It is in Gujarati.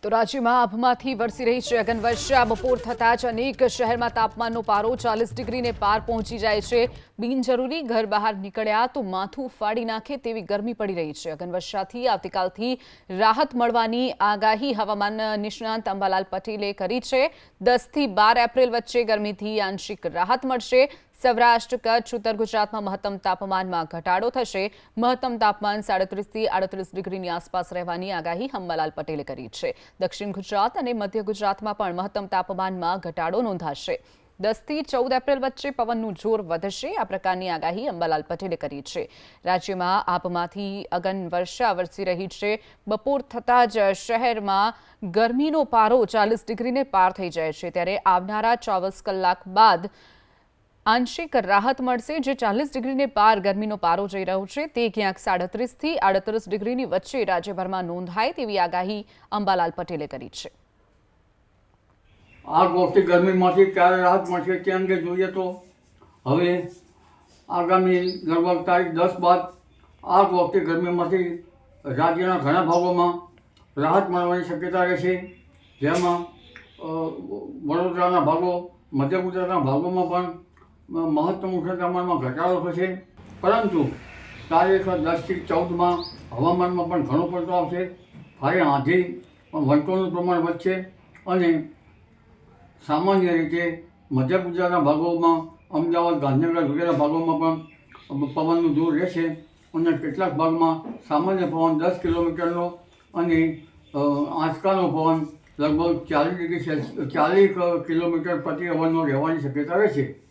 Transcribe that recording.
તો રાજ્યમાં આભમાંથી વરસી રહી છે અગનવર્ષા બપોર થતાં જ અનેક શહેરમાં તાપમાનનો પારો 40 ડિગ્રીને પાર પહોંચી જાય છે। બિનજરૂરી ઘર બહાર નીકળ્યા તો માથું ફાડી નાખે તેવી ગરમી પડી રહી છે। અગનવર્ષાથી આવતીકાલથી રાહત મળવાની આગાહી હવામાન નિષ્ણાંત અંબાલાલ પટેલે કરી છે। 10 થી 12 એપ્રિલ વચ્ચે ગરમીથી આંશિક રાહત મળશે। સૌરાષ્ટ્ર કચ્છ ઉત્તર ગુજરાતમાં મહત્તમ તાપમાનમાં ઘટાડો થશે। મહત્તમ તાપમાન 37 થી 38 ડિગ્રીની આસપાસ રહેવાની આગાહી અંબાલાલ પટેલે કરી છે। દક્ષિણ ગુજરાત અને મધ્ય ગુજરાતમાં પણ મહત્તમ તાપમાનમાં ઘટાડો નોંધાશે। 10 થી 14 એપ્રિલ વચ્ચે પવનનું જોર વધશે। આ પ્રકારની આગાહી અંબાલાલ પટેલે કરી છે। રાજ્યમાં આભમાંથી અગનવર્ષા વરસી રહી છે। બપોર થતાં જ શહેરમાં ગરમીનો પારો 40 ડિગ્રીને પાર થઈ જાય છે, ત્યારે આવનારા 24 કલાક બાદ આંશિક રાહત મળશે। જે 40 ડિગ્રીને પાર ગરમીનો પારો જઈ રહ્યો છે તે ક્યાંક 37 થી 38 ડિગ્રીની વચ્ચે રાજ્યભરમાં નોંધાય તેવી આગાહી અંબાલાલ પટેલે કરી છે। આ વખતે ગરમીમાંથી ક્યારે રાહત મળશે તે અંગે જોઈએ તો હવે આગામી લગભગ તારીખ 10 બાદ આ વખતે ગરમીમાંથી રાજ્યના ઘણા ભાગોમાં રાહત મળવાની શક્યતા રહેશે। જેમાં વડોદરાના ભાગો, મધ્ય ગુજરાતના ભાગોમાં પણ મહત્તમ ઉષ્ણતામાનમાં ઘટાડો થશે, પરંતુ તારીખ 10 થી 14માં હવામાનમાં પણ ઘણો પડતો આવશે। ભારે આંધી પણ વંટોળનું પ્રમાણ વધશે અને સામાન્ય રીતે મધ્ય ગુજરાતના ભાગોમાં અમદાવાદ, ગાંધીનગર વગેરે ભાગોમાં પણ પવનનું જોર રહેશે અને કેટલાક ભાગમાં સામાન્ય પવન 10 કિલોમીટરનો અને આંચકાનો પવન લગભગ 40 કિલોમીટર પ્રતિ અવરનો રહેવાની શક્યતા રહેશે।